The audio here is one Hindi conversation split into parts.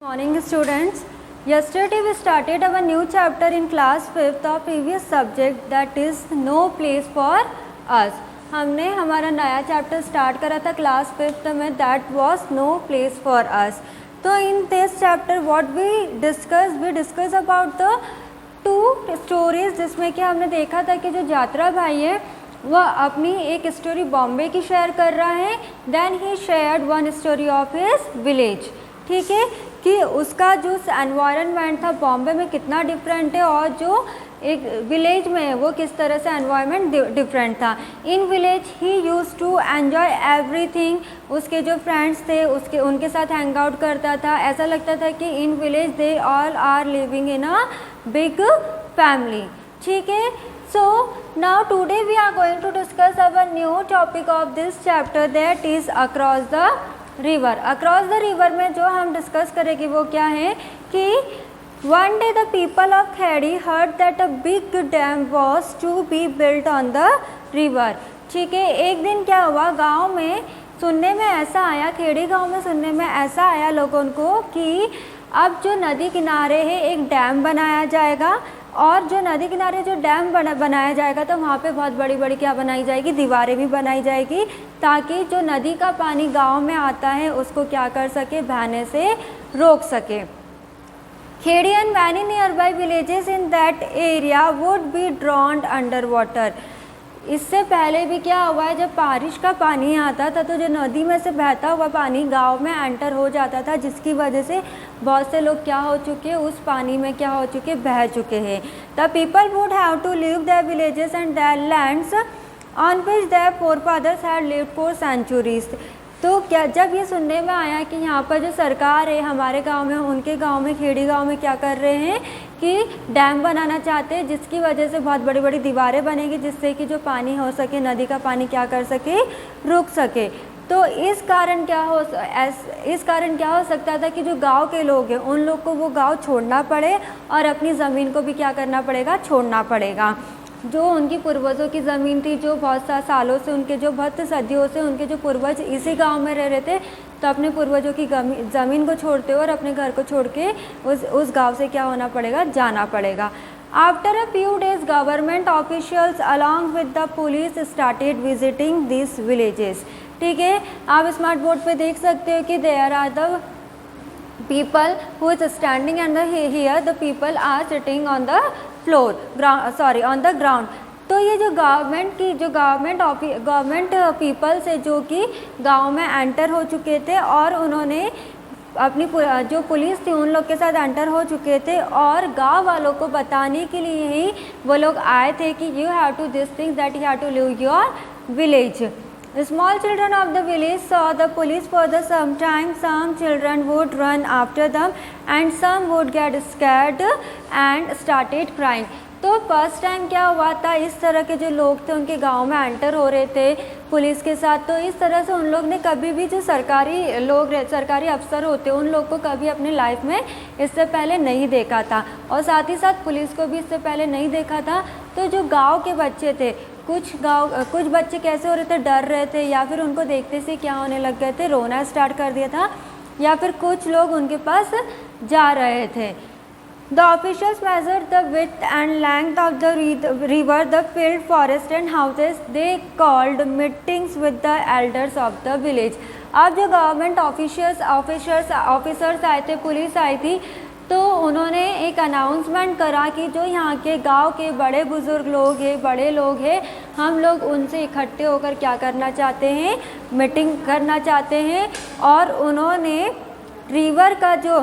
Morning students. Yesterday we started our new chapter in class 5th of previous subject that is no place for us. हमने हमारा नया चैप्टर स्टार्ट करा था क्लास 5th में, that was no place for us. तो in this chapter what we discuss about the two stories, जिसमें कि हमने देखा था कि जो यात्रा भाई है वह अपनी एक स्टोरी बॉम्बे की शेयर कर रहा है, then he shared one story of his village. ठीक है कि उसका जो एनवायरनमेंट था बॉम्बे में कितना डिफरेंट है और जो एक विलेज में है वो किस तरह से एनवायरनमेंट डिफरेंट था. In village he used to enjoy everything. उसके जो फ्रेंड्स थे उनके साथ हैंग आउट करता था. ऐसा लगता था कि in village they all are living in a big family. ठीक है. So now today we are going to discuss our new topic of this chapter, that is across the river. Across the river में जो हम डिस्कस करेंगे वो क्या है कि one day the people of Khedi heard that a big dam was to be built on the river. ठीक है. एक दिन क्या हुआ, गांव में सुनने में ऐसा आया, खेड़ी गांव में सुनने में ऐसा आया लोगों को कि अब जो नदी किनारे है एक डैम बनाया जाएगा, और जो नदी किनारे जो डैम बनाया जाएगा तो वहाँ पे बहुत बड़ी बड़ी क्या बनाई जाएगी, दीवारें भी बनाई जाएगी, ताकि जो नदी का पानी गांव में आता है उसको क्या कर सके, बहने से रोक सके. Khedi and many nearby villages in that area would be drowned under water. इससे पहले भी क्या हुआ है, जब बारिश का पानी आता था तो जो नदी में से बहता हुआ पानी गांव में एंटर हो जाता था, जिसकी वजह से बहुत से लोग क्या हो चुके, उस पानी में क्या हो चुके, बह चुके हैं. The people would have to leave their villages and their lands on which their forefathers had lived for centuries. तो क्या जब ये सुनने में आया कि यहाँ पर जो सरकार है हमारे गांव में, उनके गांव में, खेड़ी गांव में क्या कर रहे हैं कि डैम बनाना चाहते हैं, जिसकी वजह से बहुत बड़ी बड़ी दीवारें बनेगी, जिससे कि जो पानी हो सके, नदी का पानी क्या कर सके, रुक सके. तो इस कारण क्या हो सकता था कि जो गांव के लोग हैं उन लोग को वो गांव छोड़ना पड़े और अपनी ज़मीन को भी क्या करना पड़ेगा, छोड़ना पड़ेगा. जो उनकी पूर्वजों की ज़मीन थी, जो बहुत सालों से उनके, जो बहुत सदियों से उनके जो पूर्वज इसी गांव में रह रहे थे, तो अपने पूर्वजों की ज़मीन को छोड़ते हुए और अपने घर को छोड़ के उस गांव से क्या होना पड़ेगा, जाना पड़ेगा. After a few days government officials along with the police started visiting this villages. ठीक है. आप स्मार्ट बोर्ड पे देख सकते हो कि there are the people who is standing and here the people are sitting on the floor, on the ground. तो ये जो गवर्नमेंट पीपल्स है जो कि गांव में एंटर हो चुके थे और उन्होंने अपनी जो पुलिस थी उन लोग के साथ एंटर हो चुके थे, और गांव वालों को बताने के लिए ही वो लोग आए थे कि you have to this things that you have to leave your village. The small children of the village saw the police for the some time. Some children would run after them and some would get scared and started crying. तो फर्स्ट टाइम क्या हुआ था, इस तरह के जो लोग थे उनके गांव में एंटर हो रहे थे पुलिस के साथ, तो इस तरह से उन लोग ने कभी भी, जो सरकारी अफसर होते उन लोग को कभी अपनी लाइफ में इससे पहले नहीं देखा था, और साथ ही साथ पुलिस को भी इससे पहले नहीं देखा था. तो जो गाँव के बच्चे थे, कुछ बच्चे कैसे हो रहे थे, डर रहे थे, या फिर उनको देखते से क्या होने लग गए थे, रोना स्टार्ट कर दिया था, या फिर कुछ लोग उनके पास जा रहे थे. The officials measured the width and length of the river, the field, forest and houses. They called meetings with the elders of the village. अब जो गवर्नमेंट ऑफिसर्स आए थे, पुलिस आई थी, तो उन्होंने एक अनाउंसमेंट करा कि जो यहाँ के गांव के बड़े बुजुर्ग लोग हैं, बड़े लोग हैं, हम लोग उनसे इकट्ठे होकर क्या करना चाहते हैं, मीटिंग करना चाहते हैं. और उन्होंने रिवर का जो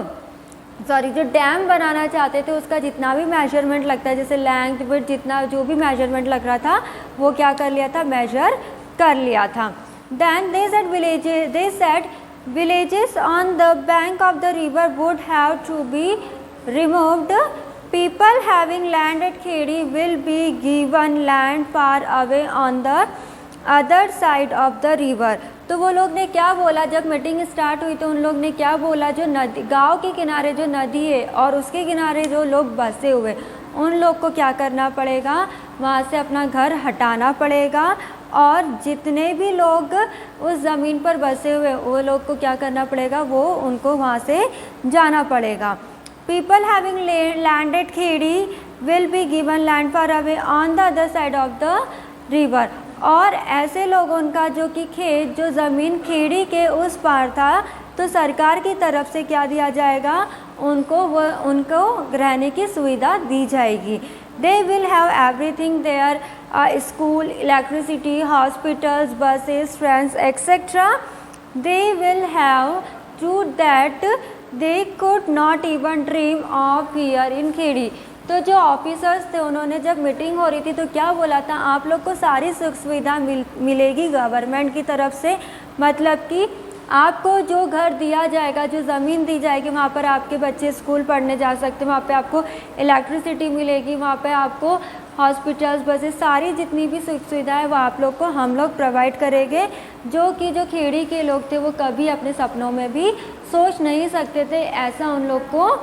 डैम बनाना चाहते थे उसका जितना भी मेजरमेंट लगता है, जैसे लेंथ, विड्थ, जितना जो भी मेजरमेंट लग रहा था वो क्या कर लिया था, मेजर कर लिया था. Then they said villages on the bank of the river would have to be removed. People having land at Khedi will be given land far away on the other side of the river. तो वो लोग ने क्या बोला, जब मीटिंग स्टार्ट हुई तो उन लोग ने क्या बोला, जो नदी, गांव के किनारे जो नदी है और उसके किनारे जो लोग बसे हुए उन लोग को क्या करना पड़ेगा, वहाँ से अपना घर हटाना पड़ेगा और जितने भी लोग उस ज़मीन पर बसे हुए वो लोग को क्या करना पड़ेगा, वो उनको वहाँ से जाना पड़ेगा। People having landed Khedi will be given land far away on the other side of the river. और ऐसे लोगों का जो कि खेत, जो ज़मीन खेड़ी के उस पार था, तो सरकार की तरफ से क्या दिया जाएगा, उनको रहने की सुविधा दी जाएगी। They will have everything there, school, electricity, hospitals, buses, trains etcetera. They will have through that they could not even dream of here in Khedi. तो जो ऑफिसर्स थे उन्होंने जब मीटिंग हो रही थी तो क्या बोला था, आप लोग को सारी सुख सुविधा मिलेगी गवर्नमेंट की तरफ से, मतलब कि आपको जो घर दिया जाएगा, जो ज़मीन दी जाएगी, वहाँ पर आपके बच्चे स्कूल पढ़ने जा सकते हैं, वहाँ पे आपको इलेक्ट्रिसिटी मिलेगी, वहाँ पे आपको हॉस्पिटल्स, बसेस, सारी जितनी भी सुख सुविधाएं वो आप लोग को हम लोग प्रोवाइड करेंगे, जो कि जो खेड़ी के लोग थे वो कभी अपने सपनों में भी सोच नहीं सकते थे, ऐसा उन लोग को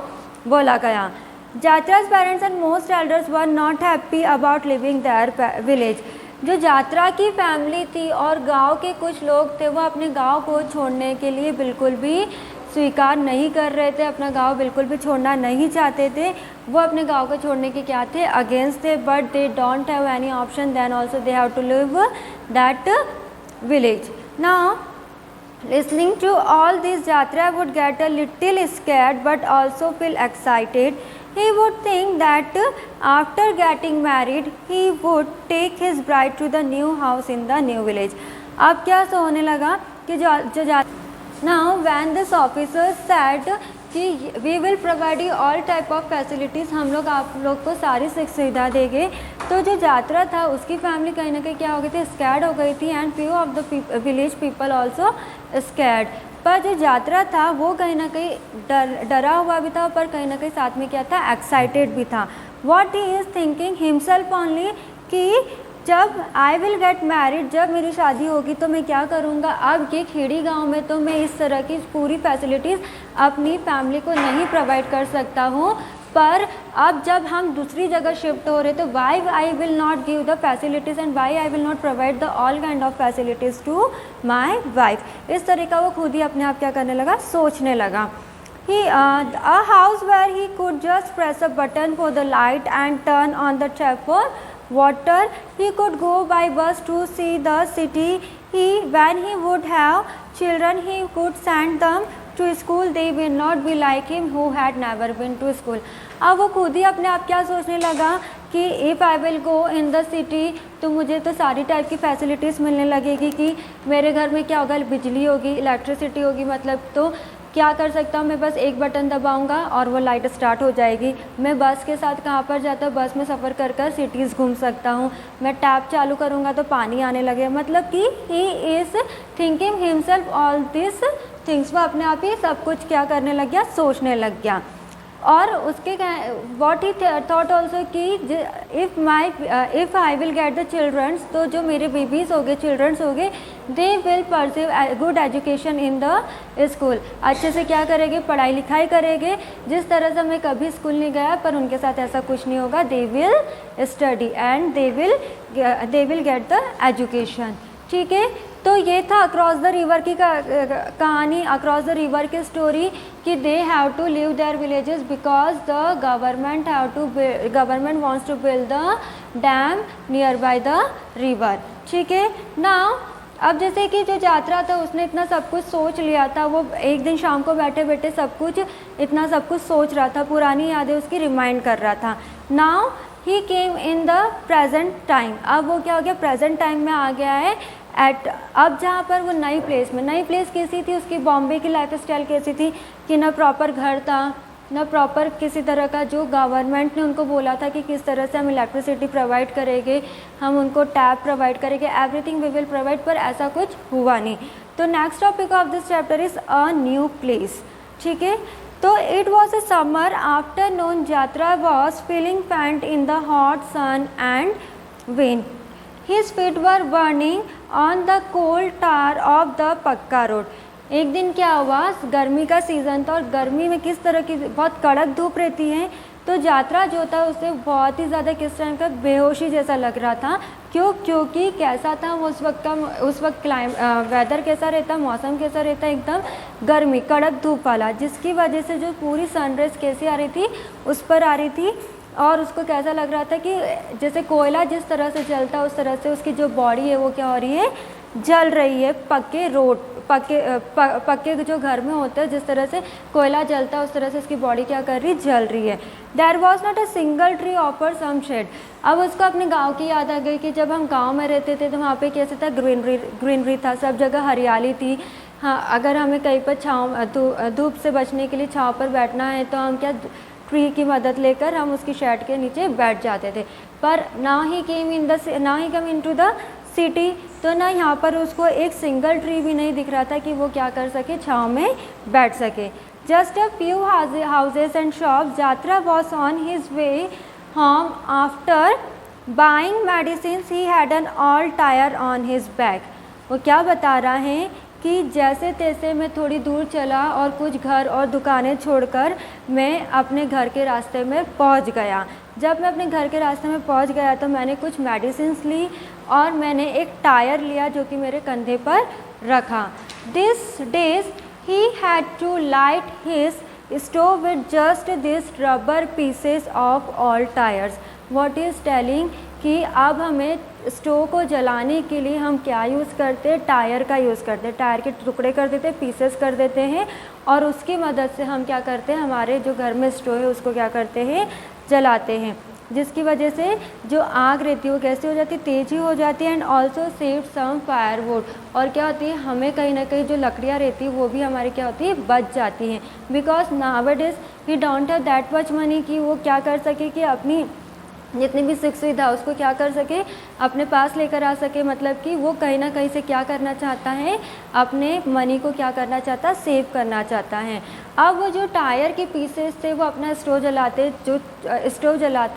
बोला गया। जात्रा's parents and most elders were not happy about living their village. जो यात्रा की फैमिली थी और गांव के कुछ लोग थे वो अपने गांव को छोड़ने के लिए बिल्कुल भी स्वीकार नहीं कर रहे थे, अपना गांव बिल्कुल भी छोड़ना नहीं चाहते थे, वो अपने गांव को छोड़ने के क्या थे, अगेंस्ट थे। But they don't have any option, then also they have to leave that village. Now listening to all this, Jatra would get a little scared but also feel excited. He would think that after getting married he would take his bride to the new house in the new village. अब क्या होने लगा कि now when this officer said कि we will provide you all type of facilities, हम लोग आप लोग को सारी सुविधा देंगे, तो जो यात्रा था उसकी फैमिली कहीं ना कहीं क्या हो गई थी, स्कैर्ड हो गई थी। And few of the village people also scared. पर जो यात्रा था वो कहीं ना कहीं डरा हुआ भी था, पर कहीं ना कहीं साथ में क्या था, एक्साइटेड भी था। What he is thinking himself only कि जब आई विल गेट मैरिड, जब मेरी शादी होगी तो मैं क्या करूँगा, अब ये खेड़ी गांव में तो मैं इस तरह की पूरी फैसिलिटीज़ अपनी फैमिली को नहीं प्रोवाइड कर सकता हूँ, पर अब जब हम दूसरी जगह शिफ्ट हो रहे तो why I will not give the facilities and why I will not provide the all kind of facilities to my wife. इस तरह का वो खुद ही अपने आप क्या करने लगा, सोचने लगा। A house where he could just press a button for the light and turn on the tap for water. He could go by bus to see the city. When he would have children, he could send them to school. They will not be like him who had never been to school. अब वो खुद ही अपने आप क्या सोचने लगा कि if I will go in the city, तो मुझे तो सारी टाइप की फैसिलिटीज़ मिलने लगेगी कि मेरे घर में क्या होगा, बिजली होगी, इलेक्ट्रिसिटी होगी, मतलब तो क्या कर सकता हूँ, मैं बस एक बटन दबाऊंगा और वो लाइट स्टार्ट हो जाएगी। मैं बस के साथ कहाँ पर जाता हूँ, बस में सफ़र कर कर सिटीज़ घूम सकता हूँ। मैं टैप चालू करूँगा तो पानी आने लगे, मतलब कि he is thinking himself all this things. वो अपने आप ही सब कुछ क्या करने लग गया, सोचने लग गया। और उसके वॉट ही थॉट ऑल्सो कि if I will get the childrens, तो जो मेरे बेबीज़ हो गए, चिल्ड्रंस हो गए, they will perceive good education in the school. अच्छे से क्या करेंगे, पढ़ाई लिखाई करेंगे। जिस तरह से मैं कभी स्कूल नहीं गया, पर उनके साथ ऐसा कुछ नहीं होगा। They will study and they will get the education. ठीक है, तो ये था अक्रॉस द रिवर की कहानी, अक्रॉस द रिवर की स्टोरी कि they have to leave their villages because the government wants to build the dam nearby the river. ठीक है, नाउ अब जैसे कि जो यात्रा था उसने इतना सब कुछ सोच लिया था, वो एक दिन शाम को बैठे बैठे इतना सब कुछ सोच रहा था, पुरानी यादें उसकी रिमाइंड कर रहा था। Now he came in the present time. अब वो क्या हो गया, प्रेजेंट टाइम में आ गया है। अब जहाँ पर वो नई प्लेस कैसी थी, उसकी बॉम्बे की लाइफ स्टाइल कैसी थी कि ना प्रॉपर घर था, ना प्रॉपर किसी तरह का, जो गवर्नमेंट ने उनको बोला था कि किस तरह से हम इलेक्ट्रिसिटी प्रोवाइड करेंगे, हम उनको टैप प्रोवाइड करेंगे, एवरीथिंग वी विल प्रोवाइड, पर ऐसा कुछ हुआ नहीं। तो next topic of this chapter is a new place. ठीक है, तो it was a summer afternoon, Yatra was feeling faint in the hot sun and wind. His feet were burning on the cold tar of the पक्का रोड। एक दिन क्या हुआ, गर्मी का सीज़न था और गर्मी में किस तरह की बहुत कड़क धूप रहती है, तो यात्रा जो था उसे बहुत ही ज़्यादा किस टाइम का बेहोशी जैसा लग रहा था। क्यों? क्योंकि कैसा था उस वक्त वेदर कैसा रहता, मौसम कैसा रहता, एकदम गर्मी, कड़क धूप वाला, जिसकी वजह से जो पूरी सनराइज़ कैसी आ रही थी, उस पर आ रही थी। और उसको कैसा लग रहा था कि जैसे कोयला जिस तरह से जलता है उस तरह से उसकी जो बॉडी है वो क्या हो रही है, जल रही है। पक्के जो घर में होते हैं जिस तरह से कोयला जलता है उस तरह से उसकी बॉडी क्या कर रही, जल रही है। There was not a single tree offer some shade. अब उसको अपने गांव की याद आ गई कि जब हम गांव में रहते थे तो वहाँ पे कैसे था, ग्रीनरी था, सब जगह हरियाली थी। हाँ, अगर हमें कहीं पर धूप से बचने के लिए छाँव पर बैठना है तो हम क्या ट्री की मदद लेकर हम उसकी शेड के नीचे बैठ जाते थे। पर ना ही कम इनटू द सिटी, तो ना यहाँ पर उसको एक सिंगल ट्री भी नहीं दिख रहा था कि वो क्या कर सके, छाँव में बैठ सके। Just a few houses and shop, Yatra was on his way home after buying medicine he had an all tyre on his back. वो क्या बता रहा है कि जैसे तैसे मैं थोड़ी दूर चला और कुछ घर और दुकानें छोड़कर मैं अपने घर के रास्ते में पहुंच गया। जब मैं अपने घर के रास्ते में पहुंच गया तो मैंने कुछ मेडिसिन्स ली और मैंने एक टायर लिया जो कि मेरे कंधे पर रखा। This days he had to light his stove with just this rubber pieces of old tyres. What is telling कि अब हमें स्टोव को जलाने के लिए हम क्या यूज़ करते हैं, टायर का यूज़ करते हैं। टायर के टुकड़े कर देते हैं, पीसेस कर देते हैं और उसकी मदद से हम क्या करते हैं, हमारे जो घर में स्टोव है उसको क्या करते हैं, जलाते हैं, जिसकी वजह से जो आग रहती है वो कैसी हो जाती है, तेज़ी हो जाती है। And also save some firewood, और क्या होती है, हमें कहीं ना कहीं जो लकड़ियाँ रहती है वो भी हमारी क्या होती है, बच जाती हैं। Because nowadays he don't have that much money कि वो क्या कर सके कि अपनी जितनी भी सुख सुविधा उसको क्या कर सके, अपने पास लेकर आ सके। मतलब कि वो कहीं ना कहीं से क्या करना चाहता है, अपने मनी को क्या करना चाहता है, सेव करना चाहता है। अब वो जो टायर के पीसेस थे वो अपना स्टोव जलाते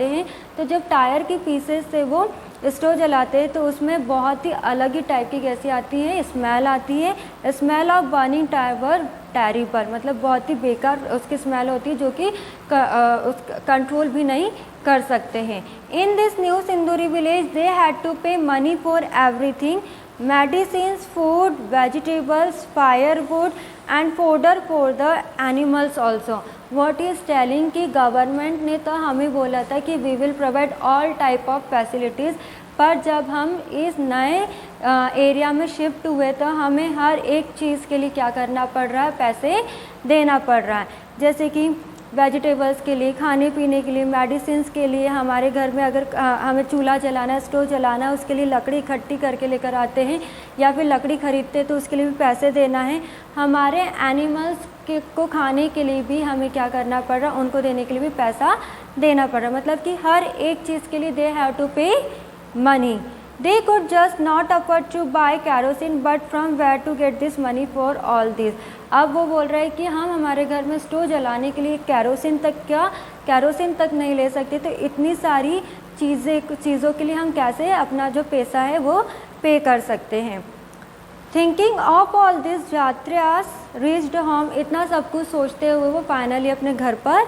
हैं, तो जब टायर के पीसेस से वो स्टोव जलाते हैं तो उसमें बहुत ही अलग ही टाइप की कैसी आती है, स्मेल आती है। Smell of burning tyre terrible, मतलब बहुत ही बेकार उसकी स्मेल होती है जो कि कंट्रोल भी नहीं कर सकते हैं। In this new Sinduri village they had to pay money for everything, medicine, food, vegetables, firewood and fodder for the animals also. What is telling कि गवर्नमेंट ने तो हमें बोला था कि we will provide all type of facilities, पर जब हम इस नए एरिया में शिफ्ट हुए तो हमें हर एक चीज़ के लिए क्या करना पड़ रहा है, पैसे देना पड़ रहा है। जैसे कि वेजिटेबल्स के लिए, खाने पीने के लिए, मेडिसिन्स के लिए, हमारे घर में अगर हमें चूल्हा जलाना है, स्टोव जलाना है, उसके लिए लकड़ी इकट्ठी करके लेकर आते हैं या फिर लकड़ी खरीदते हैं तो उसके लिए भी पैसे देना है। हमारे एनिमल्स को खाने के लिए भी हमें क्या करना पड़ रहा है, उनको देने के लिए भी पैसा देना पड़ रहा है। मतलब कि हर एक चीज़ के लिए दे हैव टू पे money. They could just not afford to buy kerosene, but from where to get this money for all this? अब वो बोल रहे हैं कि हम हमारे घर में स्टोव जलाने के लिए केरोसिन तक नहीं ले सकते, तो इतनी सारी चीज़ों के लिए हम कैसे अपना जो पैसा है वो पे कर सकते हैं। थिंकिंग ऑफ ऑल दिस, यात्रा रीच्ड होम। इतना सब कुछ सोचते हुए वो फाइनली अपने घर पर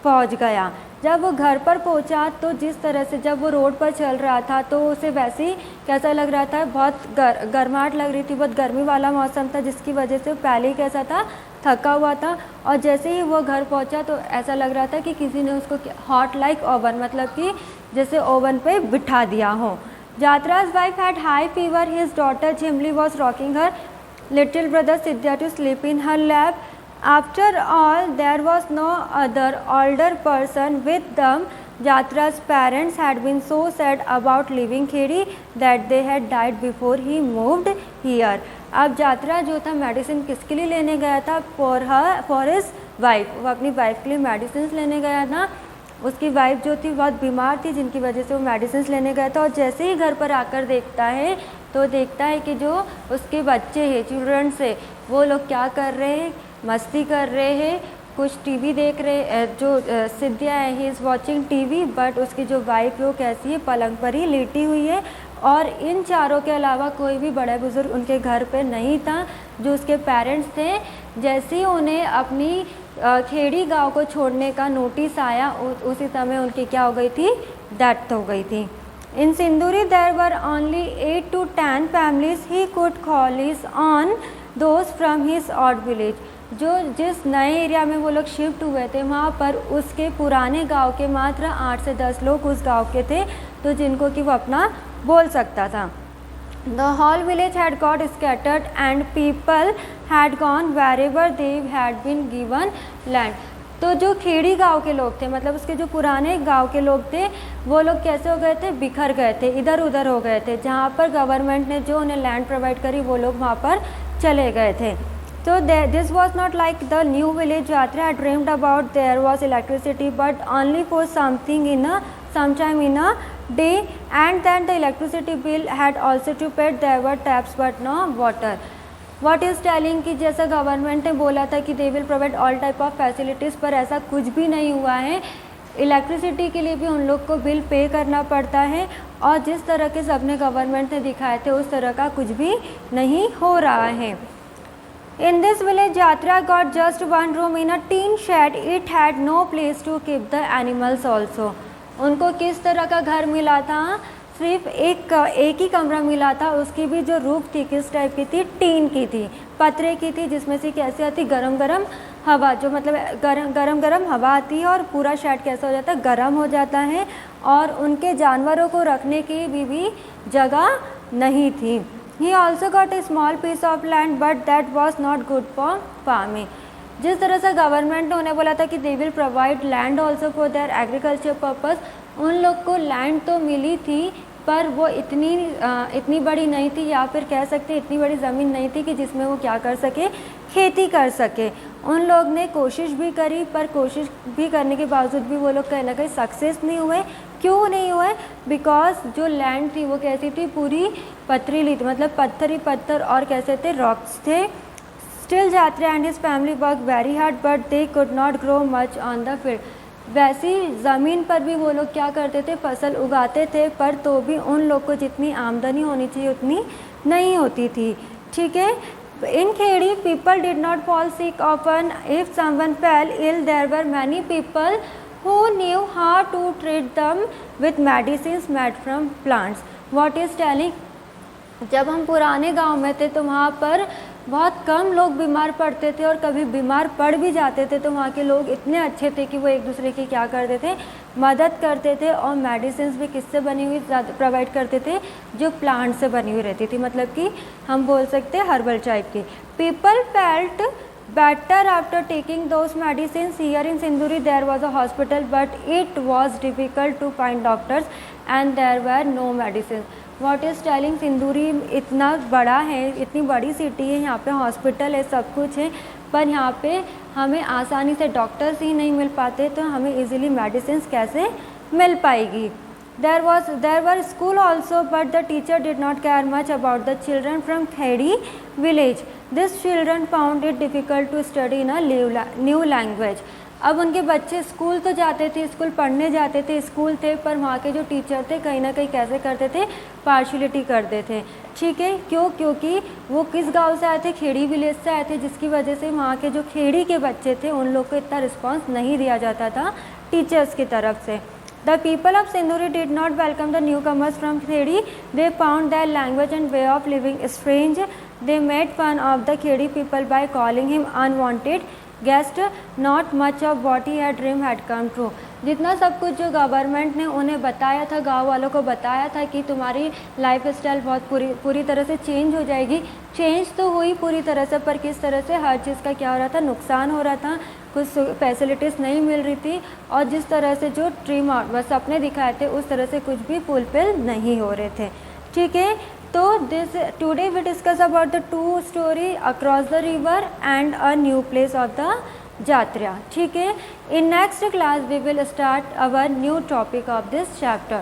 पहुंच गया। जब वो घर पर पहुंचा तो जिस तरह से जब वो रोड पर चल रहा था तो उसे वैसे ही कैसा लग रहा था, बहुत गर्माहट लग रही थी, बहुत गर्मी वाला मौसम था, जिसकी वजह से पहले ही कैसा था, थका हुआ था। और जैसे ही वो घर पहुंचा तो ऐसा लग रहा था कि किसी ने उसको हॉट लाइक ओवन, मतलब कि जैसे ओवन पे बिठा दिया हो। यात्रा's wife had high fever. His daughter Jimli was rocking her little brother Sidhya to sleep in her lap. After all, there was no other older person with them. Yatra's parents had been so sad about leaving Kheri that they had died before he moved here. अब यात्रा जो था मेडिसिन किसके लिए लेने गया था, फॉर हिज वाइफ। वो अपनी वाइफ के लिए मेडिसिन लेने गया था। उसकी वाइफ जो थी बहुत बीमार थी, जिनकी वजह से वो मेडिसिन लेने गया था। और जैसे ही घर पर आकर देखता है तो देखता है कि जो उसके बच्चे हैं, चिल्ड्रंस है, वो लोग क्या कर रहे हैं, मस्ती कर रहे हैं, कुछ टीवी देख रहे। जो सिद्धिया है, he is watching TV, but उसकी जो वाइफ है वो कैसी है, पलंग पर ही लेटी हुई है। और इन चारों के अलावा कोई भी बड़ा बुजुर्ग उनके घर पे नहीं था, जो उसके पेरेंट्स थे। जैसे ही उन्हें अपनी खेड़ी गांव को छोड़ने का नोटिस आया, उसी समय उनकी क्या हो गई थी, डेथ हो गई थी। इन सिंदूरी there were only 8 to 10 families he could call his own those from his old village. जो जिस नए एरिया में वो लोग शिफ्ट हुए थे वहाँ पर उसके पुराने गांव के मात्र 8 से 10 लोग उस गांव के थे, तो जिनको कि वो अपना बोल सकता था। The whole village had got scattered and people had gone wherever they had been given land। तो जो खेड़ी गांव के लोग थे, मतलब उसके जो पुराने गांव के लोग थे, वो लोग कैसे हो गए थे, बिखर गए थे, इधर उधर हो गए थे। जहाँ पर गवर्नमेंट ने जो उन्हें लैंड प्रोवाइड करी वो लोग वहाँ पर चले गए थे। So this was not like the new village Yatra had dreamed about. There was electricity, but only for sometime in a day, and then the electricity bill had also to pay. There were taps but no water. What is telling कि जैसा गवर्नमेंट ने बोला था कि they will provide all type of facilities, पर ऐसा कुछ भी नहीं हुआ है। इलेक्ट्रिसिटी के लिए भी उन लोग को बिल पे करना पड़ता है, और जिस तरह के सपने गवर्नमेंट ने दिखाए थे उस तरह का कुछ भी नहीं हो रहा है। In this village, Yatra got just one room in a tin shed. It had no place to keep the animals also. उनको किस तरह का घर मिला था, सिर्फ एक ही कमरा मिला था। उसकी भी जो रूफ थी किस टाइप की थी, टीन की थी, पतरे की थी, जिसमें से कैसे आती गरम गरम हवा, जो मतलब गरम गरम हवा आती है और पूरा शेड कैसा हो जाता है, गर्म हो जाता है। और उनके जानवरों को रखने की भी जगह नहीं थी। He also got a small piece of land, but that was not good for farming। जिस तरह से गवर्नमेंट ने उन्हें बोला था कि they will provide land also for their agriculture purpose, उन लोग को लैंड तो मिली थी पर वो इतनी बड़ी नहीं थी, या फिर कह सकते इतनी बड़ी ज़मीन नहीं थी कि जिसमें वो क्या कर सके, खेती कर सके। उन लोग ने कोशिश भी करी, पर कोशिश भी करने के बावजूद भी वो लोग कहीं ना कहीं सक्सेस नहीं हुए। क्यों नहीं हुए? बिकॉज जो लैंड थी वो कैसी थी, पूरी पथरीली थी, मतलब पत्थर ही पत्थर और कैसे थे, रॉक्स थे। स्टिल यात्रा and his family work very hard but they could not grow much on the field. वैसी ज़मीन पर भी वो लोग क्या करते थे, फसल उगाते थे, पर तो भी उन लोग को जितनी आमदनी होनी चाहिए उतनी नहीं होती थी। ठीक है। In Khedi, people did not fall sick often. If someone fell ill, there were many people who knew how to treat them with medicines made from plants. What is telling? जब हम पुराने गांव में थे तो वहाँ पर बहुत कम लोग बीमार पड़ते थे, और कभी बीमार पड़ भी जाते थे तो वहाँ के लोग इतने अच्छे थे कि वो एक दूसरे की क्या करते थे, मदद करते थे। और मेडिसिन भी किससे बनी हुई प्रोवाइड करते थे, जो प्लांट से बनी हुई रहती थी, मतलब कि हम बोल सकते हैं हर्बल टाइप की। People felt better after taking those medicine. Here in सिंदूरी there was a hospital but it was difficult to find doctors and there were no medicine. What is telling, Sindoori इतना बड़ा है, इतनी बड़ी सिटी है, यहाँ पे हॉस्पिटल है, सब कुछ है, पर यहाँ पे हमें आसानी से डॉक्टर्स ही नहीं मिल पाते, तो हमें इजीली मेडिसिन कैसे मिल पाएगी। There were school also, but the teacher did not care much about the children from Khedi village. These children found it difficult to study in a new language. अब उनके बच्चे स्कूल तो जाते थे, स्कूल पढ़ने जाते थे, स्कूल थे, पर वहाँ के जो टीचर थे कहीं ना कहीं कैसे करते थे, पार्शलिटी करते थे। ठीक है, क्यों? क्योंकि वो किस गांव से आए थे, खेड़ी विलेज से आए थे, जिसकी वजह से वहाँ के जो खेड़ी के बच्चे थे उन लोग को इतना रिस्पॉन्स नहीं दिया जाता था टीचर्स की तरफ से। The people of Sinduri did not welcome the newcomers from Khedi. They found their language and way of living strange. They made fun of the Khedi people by calling him unwanted guest. Not much of what he had dreamed had come true. जितना सब कुछ जो गवर्नमेंट ने उन्हें बताया था, गांव वालों को बताया था कि तुम्हारी लाइफ स्टाइल बहुत पूरी तरह से चेंज हो जाएगी, चेंज तो हुई पूरी तरह से, पर किस तरह से हर चीज़ का क्या हो रहा था, नुकसान हो रहा था, कुछ फैसिलिटीज़ नहीं मिल रही थी, और जिस तरह से जो ड्रीम बस सपने दिखाए थे उस तरह से कुछ भी फुलफिल नहीं हो रहे थे। ठीक है, तो today we discuss about the two story across the river and a new place of the Jatra. ठीक है, in next class we will start our new topic of this chapter.